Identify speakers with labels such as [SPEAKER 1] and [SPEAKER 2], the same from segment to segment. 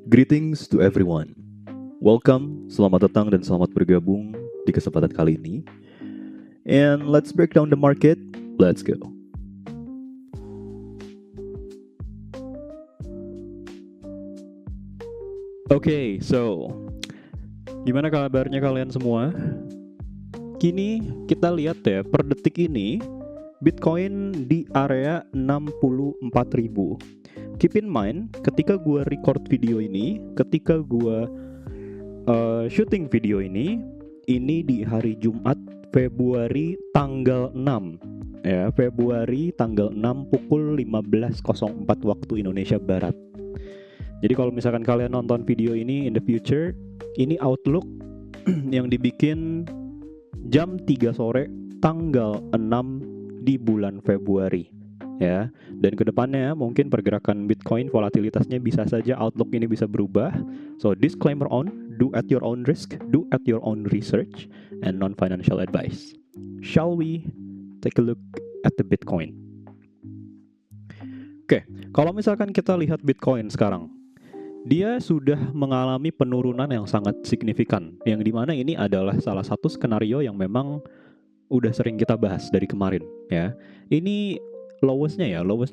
[SPEAKER 1] Greetings to everyone. Welcome, selamat datang dan selamat bergabung di kesempatan kali ini. And let's break down the market. Let's go. Okay, so gimana kabarnya kalian semua? Kini kita lihat ya, per detik ini Bitcoin di area 64.000. Keep in mind, ketika gue record video ini, ketika gue shooting video ini di hari Jumat Februari tanggal 6 ya, Februari tanggal 6 pukul 15.04 waktu Indonesia Barat. Jadi kalau misalkan kalian nonton video ini in the future, ini outlook yang dibikin jam 3 sore tanggal 6 di bulan Februari. Ya, dan kedepannya mungkin pergerakan Bitcoin volatilitasnya bisa saja outlook ini bisa berubah. So disclaimer on, do at your own risk, do at your own research, and non-financial advice. Shall we take a look at the Bitcoin? Oke, kalau misalkan kita lihat Bitcoin sekarang, dia sudah mengalami penurunan yang sangat signifikan, yang dimana ini adalah salah satu skenario yang memang udah sering kita bahas dari kemarin. Ya, ini lowestnya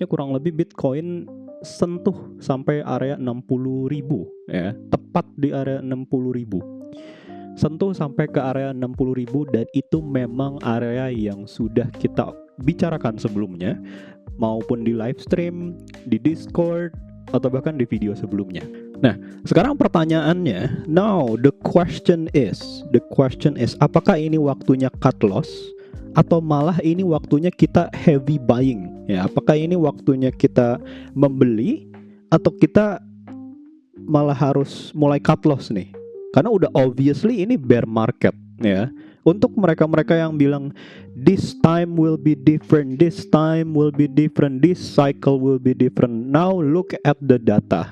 [SPEAKER 1] kurang lebih Bitcoin sentuh sampai area 60.000 ya, tepat di area 60.000. Sentuh sampai ke area 60.000 dan itu memang area yang sudah kita bicarakan sebelumnya, maupun di live stream, di Discord, atau bahkan di video sebelumnya. Nah, sekarang pertanyaannya, now the question is, apakah ini waktunya cut loss? Atau malah ini waktunya kita heavy buying ya, apakah ini waktunya kita membeli atau kita malah harus mulai cut loss nih, karena udah obviously ini bear market ya. Untuk mereka-mereka yang bilang this time will be different, this cycle will be different, now look at the data.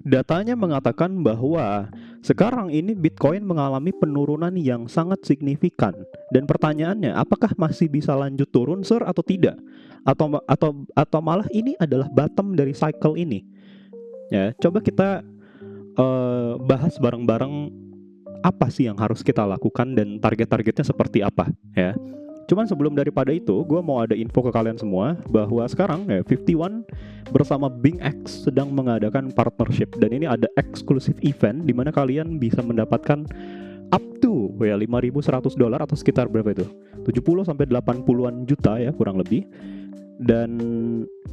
[SPEAKER 1] Datanya mengatakan bahwa sekarang ini Bitcoin mengalami penurunan yang sangat signifikan. Dan pertanyaannya, apakah masih bisa lanjut turun, sir, atau tidak? Atau malah ini adalah bottom dari cycle ini? Ya, coba kita bahas bareng-bareng apa sih yang harus kita lakukan dan target-targetnya seperti apa, ya. Cuman sebelum daripada itu, gue mau ada info ke kalian semua bahwa sekarang ya 51 bersama BingX sedang mengadakan partnership, dan ini ada eksklusif event di mana kalian bisa mendapatkan up to ya $5.100 atau sekitar berapa itu? 70 sampai 80-an juta ya kurang lebih. Dan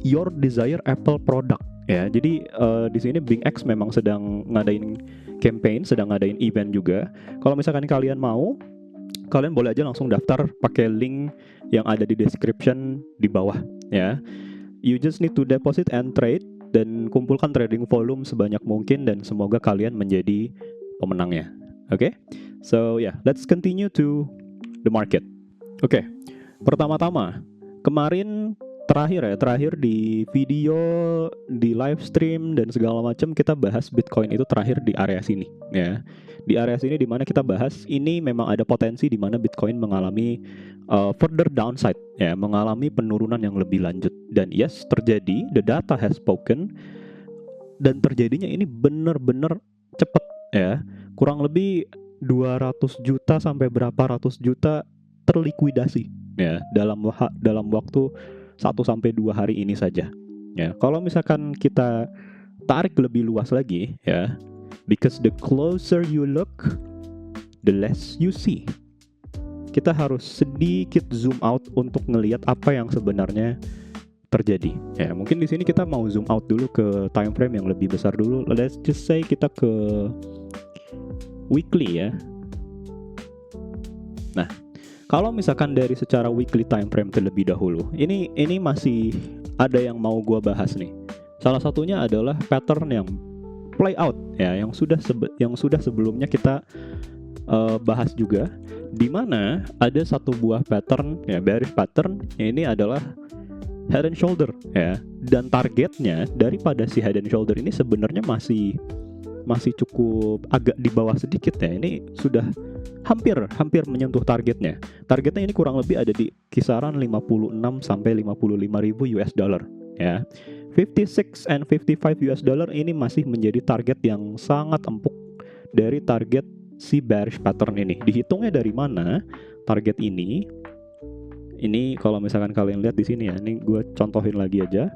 [SPEAKER 1] your desire Apple product ya. Jadi di sini BingX memang sedang ngadain campaign, sedang ngadain event juga. Kalau misalkan kalian mau, kalian boleh aja langsung daftar pakai link yang ada di description di bawah ya. You just need to deposit and trade, dan kumpulkan trading volume sebanyak mungkin, dan semoga kalian menjadi pemenangnya. Oke? So yeah, let's continue to the market. Oke. Pertama-tama, kemarin terakhir di video, di live stream dan segala macam, kita bahas Bitcoin itu terakhir di area sini ya. Di area sini di mana kita bahas ini memang ada potensi di mana Bitcoin mengalami further downside ya, mengalami penurunan yang lebih lanjut. Dan yes, terjadi, the data has spoken, dan terjadinya ini benar-benar cepat ya. Kurang lebih 200 juta sampai berapa ratus juta terlikuidasi ya dalam waktu 1 sampai 2 hari ini saja. Ya, kalau misalkan kita tarik lebih luas lagi ya, because the closer you look, the less you see. Kita harus sedikit zoom out untuk ngelihat apa yang sebenarnya terjadi. Ya, mungkin di sini kita mau zoom out dulu ke time frame yang lebih besar dulu. Let's just say kita ke weekly ya. Nah, kalau misalkan dari secara weekly time frame terlebih dahulu, ini masih ada yang mau gua bahas nih. Salah satunya adalah pattern yang play out ya, yang sudah sebelumnya kita bahas juga, di mana ada satu buah pattern ya, bearish pattern. Ini adalah head and shoulder ya, dan targetnya daripada si head and shoulder ini sebenarnya masih cukup agak di bawah sedikit ya. Ini sudah hampir menyentuh targetnya. Targetnya ini kurang lebih ada di kisaran 56 sampai 55 ribu US dollar ya. 56 and 55 US dollar ini masih menjadi target yang sangat empuk dari target si bearish pattern ini. Dihitungnya dari mana target ini? Ini kalau misalkan kalian lihat di sini ya, ini gue contohin lagi aja.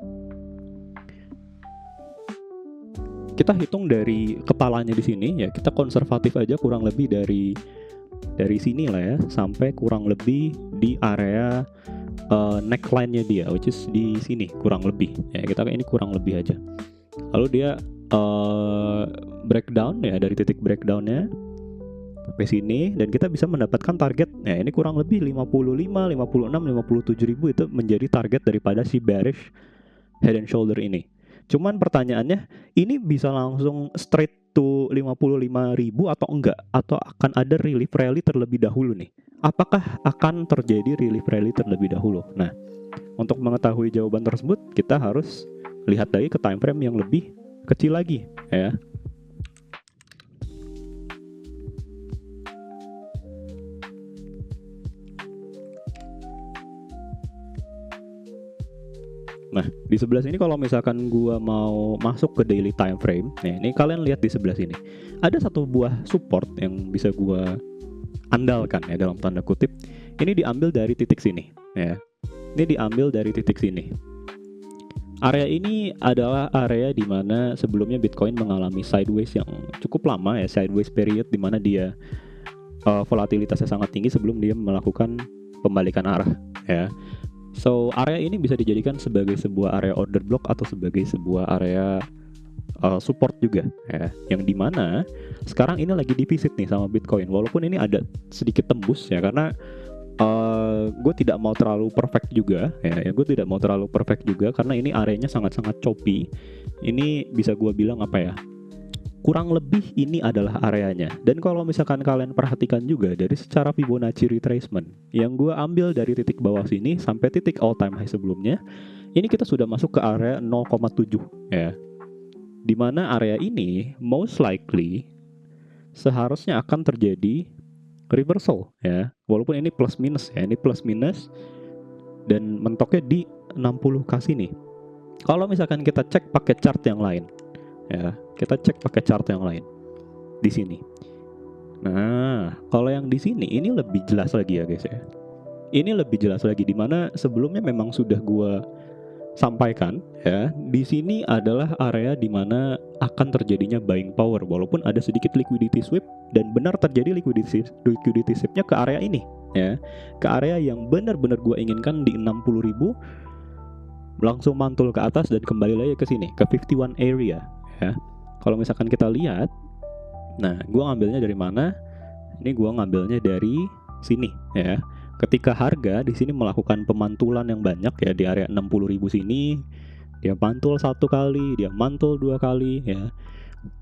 [SPEAKER 1] Kita hitung dari kepalanya di sini ya, kita konservatif aja kurang lebih dari sini lah ya, sampai kurang lebih di area neckline-nya dia, which is di sini kurang lebih ya, kita ini kurang lebih aja. Lalu dia breakdown ya, dari titik breakdownnya sampai sini, dan kita bisa mendapatkan target ya, ini kurang lebih 55, 56, 57 ribu itu menjadi target daripada si bearish head and shoulder ini. Cuman pertanyaannya, ini bisa langsung straight to 55.000 atau enggak? Atau akan ada relief rally terlebih dahulu nih? Apakah akan terjadi relief rally terlebih dahulu? Nah, untuk mengetahui jawaban tersebut, kita harus lihat lagi ke time frame yang lebih kecil lagi ya. Nah, di sebelah sini kalau misalkan gua mau masuk ke daily time frame, nah ini kalian lihat di sebelah sini. Ada satu buah support yang bisa gua andalkan ya dalam tanda kutip. Ini diambil dari titik sini ya. Ini diambil dari titik sini. Area ini adalah area di mana sebelumnya Bitcoin mengalami sideways yang cukup lama ya, sideways period di mana dia volatilitasnya sangat tinggi sebelum dia melakukan pembalikan arah ya. So, area ini bisa dijadikan sebagai sebuah area order block atau sebagai sebuah area support juga ya. Yang dimana sekarang ini lagi defisit nih sama Bitcoin. Walaupun ini ada sedikit tembus ya, karena gue tidak mau terlalu perfect juga ya. Gue tidak mau terlalu perfect juga karena ini areanya sangat-sangat choppy. Ini bisa gue bilang apa ya, kurang lebih ini adalah areanya. Dan kalau misalkan kalian perhatikan juga dari secara Fibonacci retracement yang gue ambil dari titik bawah sini sampai titik all time high sebelumnya, ini kita sudah masuk ke area 0,7 ya. Dimana area ini most likely seharusnya akan terjadi reversal ya. Walaupun ini plus minus ya, ini plus minus dan mentoknya di 60k sini. Kalau misalkan kita cek pakai chart yang lain ya, kita cek pakai chart yang lain di sini. Nah, kalau yang di sini ini lebih jelas lagi ya guys ya. Ini lebih jelas lagi, dimana sebelumnya memang sudah gua sampaikan ya. Di sini adalah area dimana akan terjadinya buying power, walaupun ada sedikit liquidity sweep, dan benar terjadi liquidity sweepnya ke area ini ya, ke area yang benar-benar gua inginkan di 60.000, langsung mantul ke atas dan kembali lagi ke sini ke 51 area ya. Kalau misalkan kita lihat, nah gua ngambilnya dari mana? Ini gua ngambilnya dari sini ya. Ketika harga di sini melakukan pemantulan yang banyak ya di area 60.000 sini, dia mantul satu kali, dia mantul dua kali ya,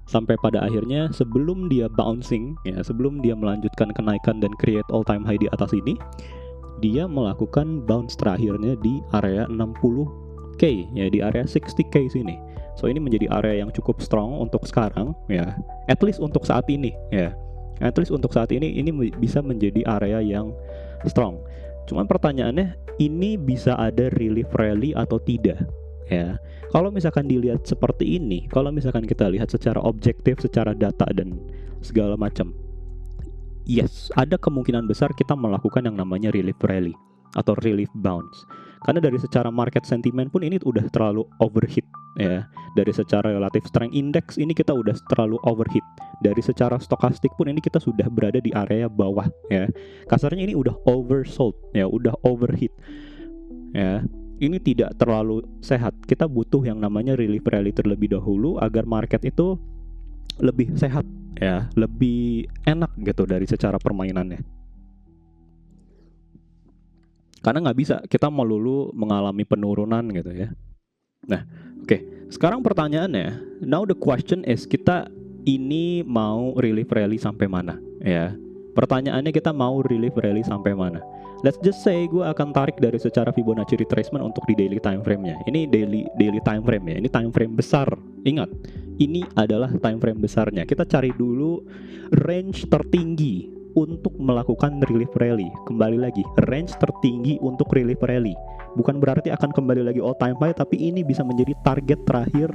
[SPEAKER 1] sampai pada akhirnya sebelum dia bouncing ya, sebelum dia melanjutkan kenaikan dan create all time high di atas ini, dia melakukan bounce terakhirnya di area 60k ya, di area 60k sini. So ini menjadi area yang cukup strong untuk sekarang ya, at least untuk saat ini ya. At least untuk saat ini bisa menjadi area yang strong. Cuman pertanyaannya, ini bisa ada relief rally atau tidak ya. Kalau misalkan dilihat seperti ini, kalau misalkan kita lihat secara objektif, secara data dan segala macam, yes, ada kemungkinan besar kita melakukan yang namanya relief rally atau relief bounce. Karena dari secara market sentiment pun ini udah terlalu overheat ya. Dari secara relative strength index ini kita udah terlalu overheat. Dari secara stokastik pun ini kita sudah berada di area bawah ya. Kasarnya ini udah oversold ya, udah overheat ya. Ini tidak terlalu sehat. Kita butuh yang namanya relief rally terlebih dahulu agar market itu lebih sehat ya, lebih enak gitu dari secara permainannya. Karena nggak bisa kita melulu mengalami penurunan gitu ya. Nah, oke. Sekarang pertanyaannya, now the question is, kita ini mau relief rally sampai mana ya? Pertanyaannya, kita mau relief rally sampai mana? Let's just say gue akan tarik dari secara Fibonacci retracement untuk di daily time frame-nya. Ini daily time frame ya. Ini time frame besar. Ingat, ini adalah time frame besarnya. Kita cari dulu range tertinggi untuk melakukan relief rally. Kembali lagi, range tertinggi untuk relief rally. Bukan berarti akan kembali lagi all time high, tapi ini bisa menjadi target terakhir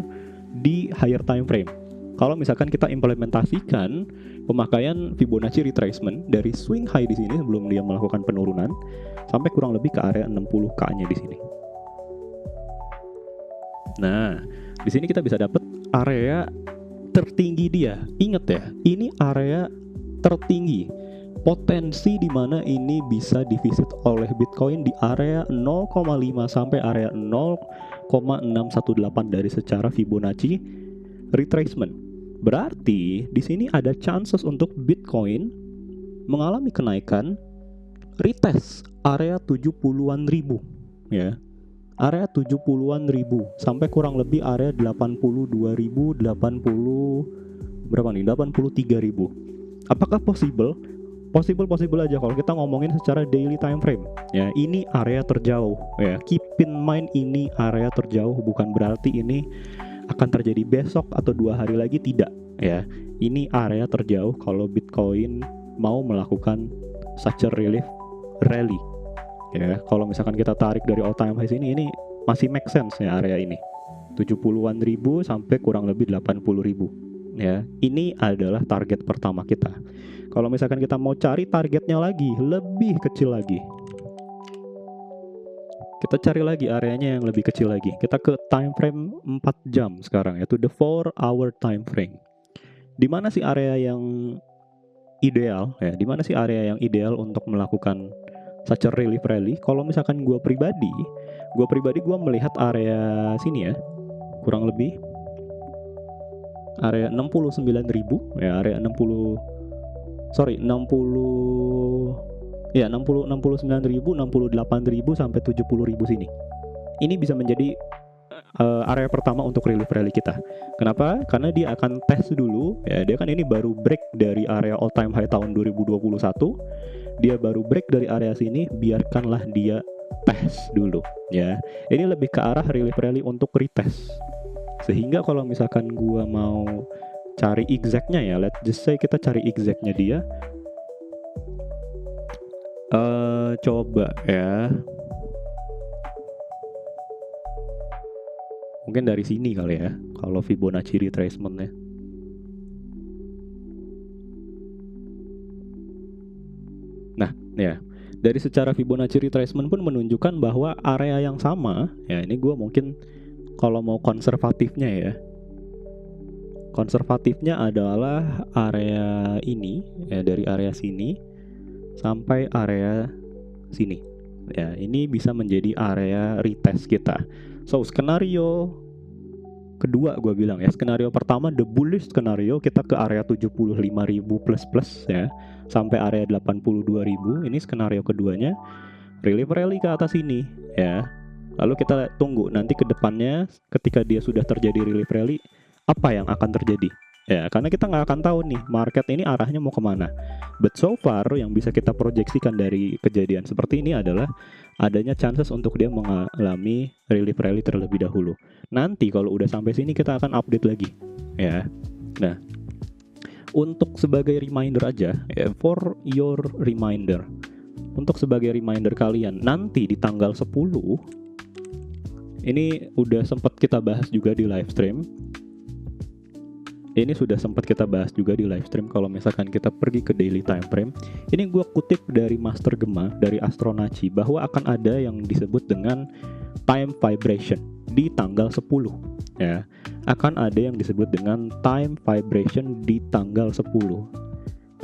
[SPEAKER 1] di higher time frame. Kalau misalkan kita implementasikan pemakaian Fibonacci retracement dari swing high di sini sebelum dia melakukan penurunan sampai kurang lebih ke area 60K-nya di sini. Nah, di sini kita bisa dapat area tertinggi dia. Ingat ya, ini area tertinggi. Potensi di mana ini bisa divisit oleh Bitcoin di area 0,5 sampai area 0,618 dari secara Fibonacci retracement. Berarti di sini ada chances untuk Bitcoin mengalami kenaikan retest area 70-an ribu ya. Area 70-an ribu sampai kurang lebih area 82.000, 83.000. Apakah possible? Possible aja kalau kita ngomongin secara daily time frame. Ya, ini area terjauh ya. Keep in mind ini area terjauh, bukan berarti ini akan terjadi besok atau 2 hari lagi, tidak ya. Ini area terjauh kalau Bitcoin mau melakukan such a relief rally. Ya, kalau misalkan kita tarik dari all time high ini masih make sense ya area ini. 70-an ribu sampai kurang lebih 80.000. Ya, ini adalah target pertama kita. Kalau misalkan kita mau cari targetnya lagi, lebih kecil lagi, kita cari lagi areanya yang lebih kecil lagi. Kita ke time frame 4 jam sekarang, yaitu the 4-hour time frame. Di mana sih area yang ideal ya? Di mana sih area yang ideal untuk melakukan such a relief rally? Kalau misalkan gue pribadi melihat area sini ya, kurang lebih area 69.000 ya, area 69.000, 68.000 sampai 70.000 sini. Ini bisa menjadi area pertama untuk relief rally kita. Kenapa? Karena dia akan tes dulu ya, dia kan ini baru break dari area all time high tahun 2021. Dia baru break dari area sini, biarkanlah dia tes dulu ya. Ini lebih ke arah relief rally untuk retest. Sehingga kalau misalkan gua mau cari exactnya ya, let's just say kita cari exactnya dia. Coba ya. Mungkin dari sini kali ya, kalau Fibonacci retracement-nya. Nah, ya. Dari secara Fibonacci retracement pun menunjukkan bahwa area yang sama, ya ini gue mungkin kalau mau konservatifnya ya. Konservatifnya adalah area ini, ya dari area sini sampai area sini. Ya, ini bisa menjadi area retest kita. So, skenario kedua gue bilang ya, skenario pertama the bullish skenario, kita ke area 75.000 plus ya, sampai area 82.000. Ini skenario keduanya, relief rally ke atas ini ya. Lalu kita tunggu nanti ke depannya ketika dia sudah terjadi relief rally, apa yang akan terjadi ya, karena kita nggak akan tahu nih market ini arahnya mau kemana. But so far yang bisa kita proyeksikan dari kejadian seperti ini adalah adanya chances untuk dia mengalami relief rally terlebih dahulu. Nanti kalau udah sampai sini kita akan update lagi ya. Nah, untuk sebagai reminder aja ya, for your reminder, untuk sebagai reminder kalian, nanti di tanggal 10 ini udah sempat kita bahas juga di live stream. Ini sudah sempat kita bahas juga di live stream. Kalau misalkan kita pergi ke daily time frame, ini gue kutip dari Master Gema, dari Astronaci, bahwa akan ada yang disebut dengan time vibration di tanggal 10 ya. Akan ada yang disebut dengan time vibration di tanggal 10.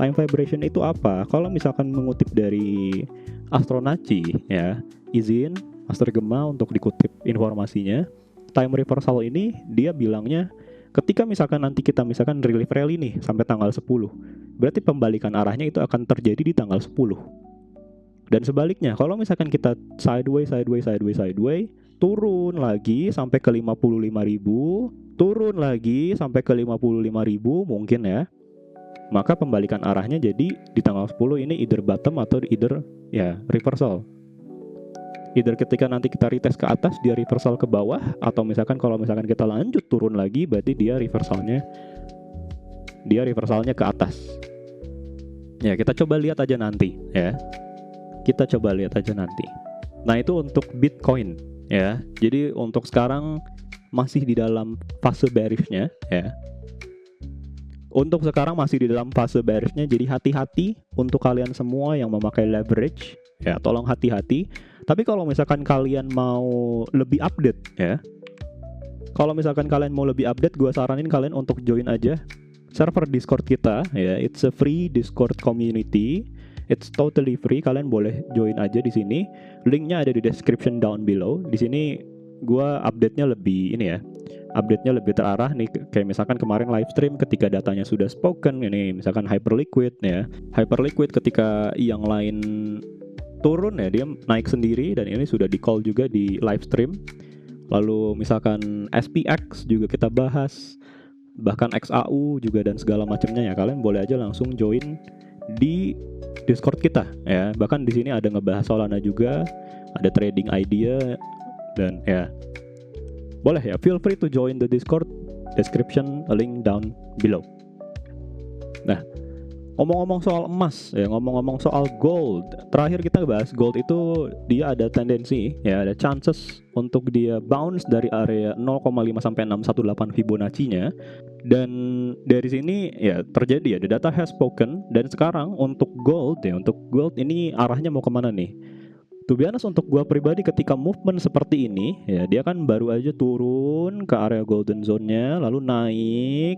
[SPEAKER 1] Time vibration itu apa? Kalau misalkan mengutip dari Astronaci ya, izin Master Gema untuk dikutip informasinya. Time reversal ini dia bilangnya ketika misalkan nanti kita misalkan relief rally nih sampai tanggal 10, berarti pembalikan arahnya itu akan terjadi di tanggal 10. Dan sebaliknya, kalau misalkan kita sideways, turun lagi sampai ke 55.000, turun lagi sampai ke 55.000 mungkin ya, maka pembalikan arahnya jadi di tanggal 10 ini either bottom atau either ya reversal. Either ketika nanti kita retest ke atas dia reversal ke bawah, atau misalkan kalau misalkan kita lanjut turun lagi berarti dia reversalnya ke atas. Ya, kita coba lihat aja nanti ya. Kita coba lihat aja nanti. Nah, itu untuk Bitcoin ya. Jadi untuk sekarang masih di dalam fase bearishnya ya. Untuk sekarang masih di dalam fase bearishnya, jadi hati-hati untuk kalian semua yang memakai leverage ya, tolong hati-hati. Tapi kalau misalkan kalian mau lebih update ya, kalau misalkan kalian mau lebih update, gue saranin kalian untuk join aja server Discord kita ya. It's a free Discord community. It's totally free. Kalian boleh join aja di sini. Linknya ada di description down below. Di sini gue update-nya lebih ini ya. Update-nya lebih terarah nih, kayak misalkan kemarin live stream ketika datanya sudah spoken, ini misalkan Hyperliquid ya. Hyperliquid ketika yang lain turun ya, dia naik sendiri, dan ini sudah di call juga di live stream. Lalu misalkan SPX juga kita bahas, bahkan XAU juga dan segala macamnya ya. Kalian boleh aja langsung join di Discord kita ya. Bahkan di sini ada ngebahas Solana juga, ada trading idea, dan ya boleh ya, feel free to join the Discord, description link down below. Nah, ngomong-ngomong soal emas ya, ngomong-ngomong soal gold, terakhir kita bahas gold itu dia ada tendensi ya, ada chances untuk dia bounce dari area 0,5 sampai 618 Fibonacci-nya. Dan dari sini ya terjadi ya, the data has spoken. Dan sekarang untuk gold ya, untuk gold ini arahnya mau kemana nih? To be honest, untuk gua pribadi ketika movement seperti ini ya, dia kan baru aja turun ke area golden zone-nya, lalu naik,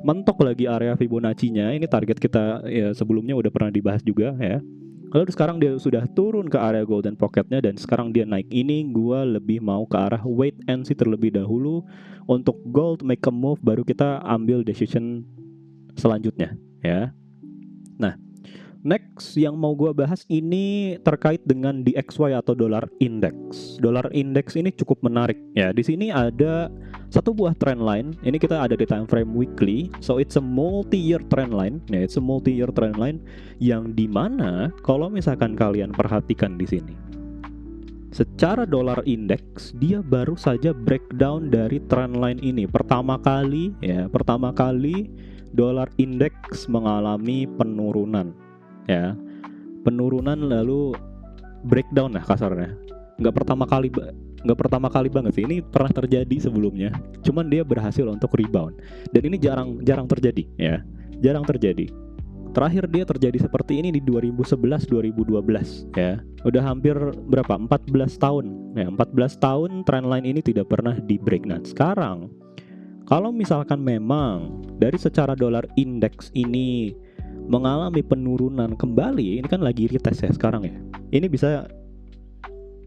[SPEAKER 1] mentok lagi area Fibonacci-nya. Ini target kita ya, sebelumnya udah pernah dibahas juga ya. Lalu sekarang dia sudah turun ke area golden pocket-nya, dan sekarang dia naik. Ini gua lebih mau ke arah wait and see terlebih dahulu. Untuk gold make a move, baru kita ambil decision selanjutnya ya. Nah, next yang mau gue bahas ini terkait dengan DXY atau dollar index. Dollar index ini cukup menarik ya. Di sini ada satu buah trend line. Ini kita ada di time frame weekly. So it's a multi-year trend line. Ya, it's a multi-year trend line yang dimana kalau misalkan kalian perhatikan di sini, secara dollar index dia baru saja breakdown dari trend line ini. Pertama kali dollar index mengalami penurunan. Ya, penurunan lalu breakdown lah kasarnya. Nggak pertama kali banget sih. Ini pernah terjadi sebelumnya. Cuman dia berhasil untuk rebound. Dan ini jarang terjadi ya. Jarang terjadi. Terakhir dia terjadi seperti ini di 2011-2012 ya. Udah hampir berapa? 14 tahun. Ya, 14 tahun trendline ini tidak pernah di break. Nah, sekarang kalau misalkan memang dari secara dollar index ini mengalami penurunan kembali, ini kan lagi retest ya sekarang ya. Ini bisa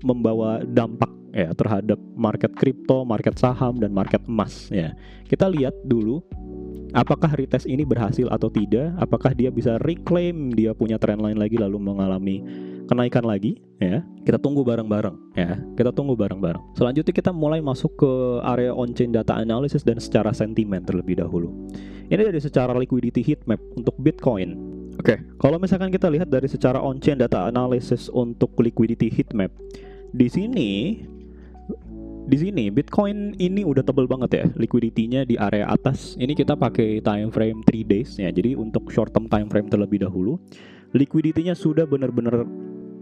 [SPEAKER 1] membawa dampak ya terhadap market kripto, market saham, dan market emas ya. Kita lihat dulu apakah retest ini berhasil atau tidak, apakah dia bisa reclaim dia punya trendline lagi lalu mengalami kenaikan lagi ya. Kita tunggu bareng-bareng ya. Kita tunggu bareng-bareng. Selanjutnya kita mulai masuk ke area on-chain data analysis dan secara sentimen terlebih dahulu. Ini dari secara liquidity heatmap untuk Bitcoin. Oke, kalau misalkan kita lihat dari secara on-chain data analysis untuk liquidity heatmap, di sini Bitcoin ini udah tebel banget ya, liquidity-nya di area atas. Ini kita pakai time frame 3 days ya. Jadi untuk short term time frame terlebih dahulu, liquidity-nya sudah benar-benar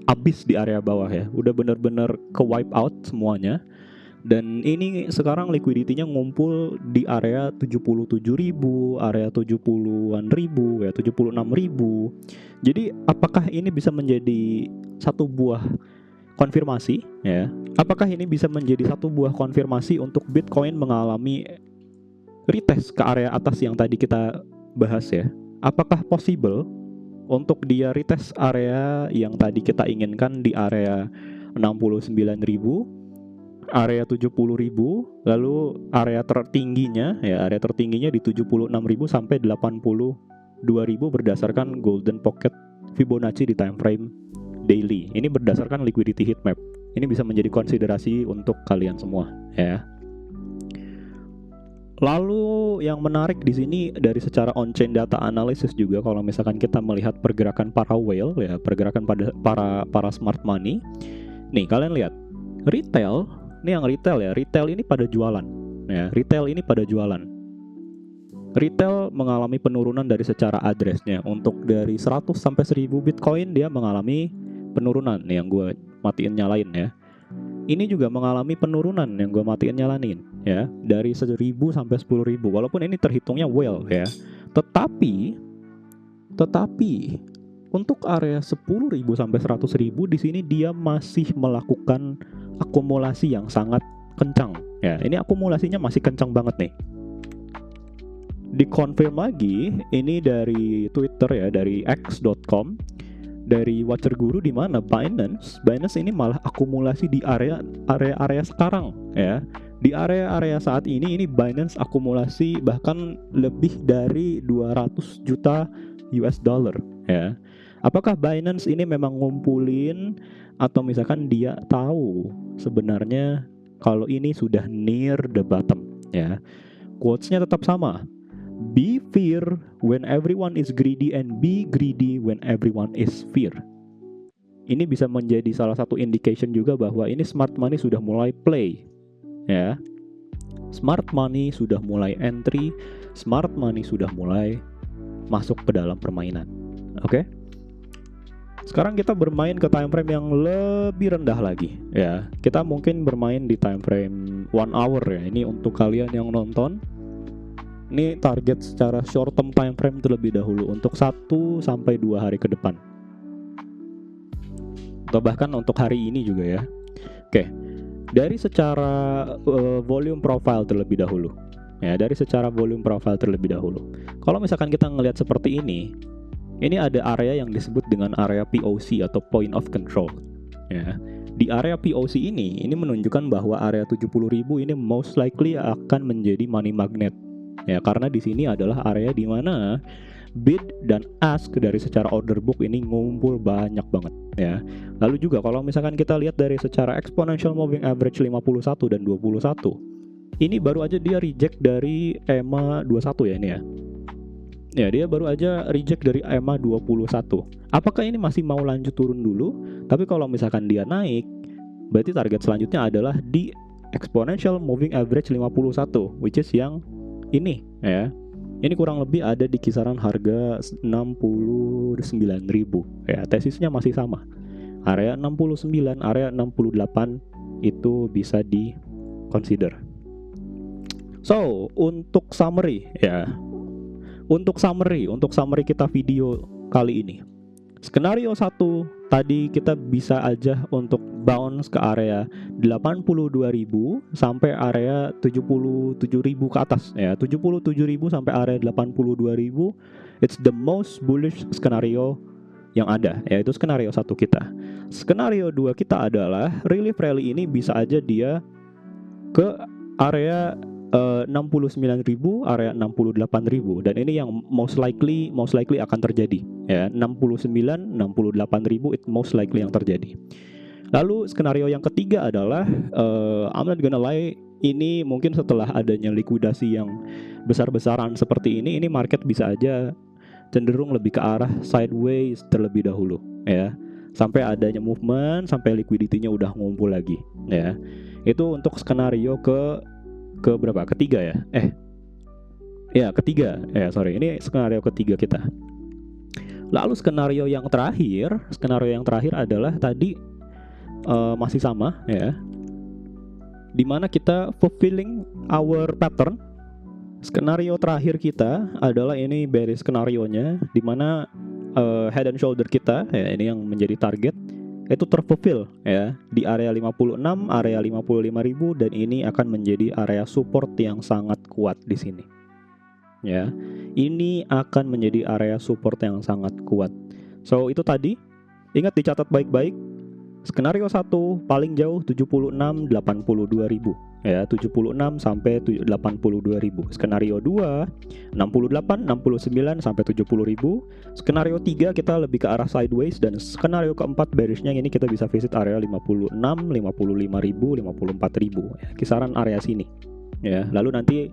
[SPEAKER 1] habis di area bawah ya. Udah benar-benar ke wipe out semuanya. Dan ini sekarang liquidity-nya ngumpul di area 77.000, area 70-an ribu ya, 76.000. Jadi apakah ini bisa menjadi satu buah konfirmasi ya? Apakah ini bisa menjadi satu buah konfirmasi untuk Bitcoin mengalami retest ke area atas yang tadi kita bahas ya? Apakah possible untuk dia retest area yang tadi kita inginkan di area 69.000, area 70.000, lalu area tertingginya di 76.000 sampai 82.000 berdasarkan golden pocket Fibonacci di time frame daily. Ini berdasarkan liquidity heatmap. Ini bisa menjadi konsiderasi untuk kalian semua ya. Lalu yang menarik di sini dari secara on-chain data analysis juga, kalau misalkan kita melihat pergerakan para whale ya, pergerakan pada para smart money. Nih kalian lihat retail ini pada jualan ya, retail ini pada jualan. Retail mengalami penurunan dari secara addressnya. Untuk dari 100 sampai 1000 Bitcoin dia mengalami penurunan yang gue matiin nyalain ya. Ini juga mengalami penurunan yang gue matiin nyalain ya, dari 1000 sampai 10.000. Walaupun ini terhitungnya well ya. Tetapi untuk area 10.000 sampai 100.000 di sini dia masih melakukan akumulasi yang sangat kencang ya. Ini akumulasinya masih kencang banget nih. Dikonfirm lagi ini dari Twitter ya, dari x.com, dari Watcher Guru, di mana Binance ini malah akumulasi di area sekarang ya. Di area saat ini Binance akumulasi bahkan lebih dari 200 juta US dollar ya. Apakah Binance ini memang ngumpulin atau misalkan dia tahu sebenarnya kalau ini sudah near the bottom ya. Quotes-nya tetap sama. Be fear when everyone is greedy and be greedy when everyone is fear. Ini bisa menjadi salah satu indication juga bahwa ini smart money sudah mulai play ya. Smart money sudah mulai entry, smart money sudah mulai masuk ke dalam permainan. Oke? Sekarang kita bermain ke time frame yang lebih rendah lagi ya. Kita mungkin bermain di time frame 1 hour ya. Ini untuk kalian yang nonton. Ini target secara short term time frame terlebih dahulu untuk 1 sampai 2 hari ke depan. Atau bahkan untuk hari ini juga ya. Oke. Dari secara volume profile terlebih dahulu. Ya, dari secara volume profile terlebih dahulu. Kalau misalkan kita ngelihat seperti ini ada area yang disebut dengan area POC atau point of control. Ya. Di area POC ini menunjukkan bahwa area 70.000 ini most likely akan menjadi money magnet. Ya, karena di sini adalah area di mana bid dan ask dari secara order book ini ngumpul banyak banget ya. Lalu juga kalau misalkan kita lihat dari secara exponential moving average 51 dan 21, ini baru aja dia reject dari EMA 21 ya ini ya. Ya, dia baru aja reject dari EMA 21. Apakah ini masih mau lanjut turun dulu? Tapi kalau misalkan dia naik, berarti target selanjutnya adalah di exponential moving average 51, which is yang ini ya. Ini kurang lebih ada di kisaran harga 69.000 ya. Tesisnya masih sama. Area 69, area 68 itu bisa di consider. So, untuk summary ya. Untuk summary kita video kali ini. Skenario 1 tadi kita bisa aja untuk bounce ke area 82.000 sampai area 77.000 ke atas ya. 77.000 sampai area 82.000, it's the most bullish skenario yang ada, yaitu skenario 1 kita. Skenario 2 kita adalah relief rally ini bisa aja dia ke area 69.000, area 68.000, dan ini yang most likely akan terjadi ya. 69, 68.000 it most likely yang terjadi. Lalu skenario yang ketiga adalah I'm not gonna lie, ini mungkin setelah adanya likuidasi yang besar-besaran seperti ini market bisa aja cenderung lebih ke arah sideways terlebih dahulu ya. Sampai adanya movement, sampai liquidity-nya udah ngumpul lagi ya. Itu untuk skenario ke berapa? Ketiga ya? Ketiga. Ini skenario ketiga kita. Lalu skenario yang terakhir adalah tadi masih sama ya. Dimana kita fulfilling our pattern. Skenario terakhir kita adalah ini bearish skenario-nya, dimana head and shoulder kita ya, ini yang menjadi target itu terfulfill ya di area 56, area 55.000, dan ini akan menjadi area support yang sangat kuat di sini. Ya. Ini akan menjadi area support yang sangat kuat. So, itu tadi. Ingat dicatat baik-baik. Skenario 1 paling jauh 76 82.000 ya, 76 sampai 82.000. Skenario 2 68 69 sampai 70.000. Skenario 3 kita lebih ke arah sideways, dan skenario keempat bearishnya ini kita bisa visit area 56 55.000 54.000 ya, kisaran area sini ya. Lalu nanti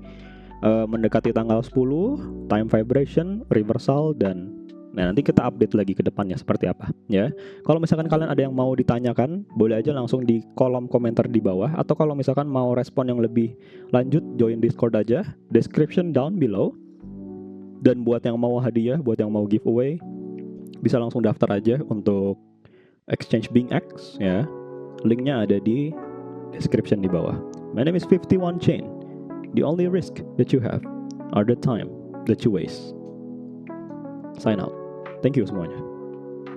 [SPEAKER 1] mendekati tanggal 10 time vibration reversal, dan nanti kita update lagi ke depannya seperti apa ya. Kalau misalkan kalian ada yang mau ditanyakan, boleh aja langsung di kolom komentar di bawah, atau kalau misalkan mau respon yang lebih lanjut, join Discord aja, description down below. Dan buat yang mau hadiah, buat yang mau giveaway, bisa langsung daftar aja untuk Exchange BingX ya. Linknya ada di description di bawah. My name is 51 Chain. The only risk that you have are the time that you waste. Sign out. Thank you semuanya.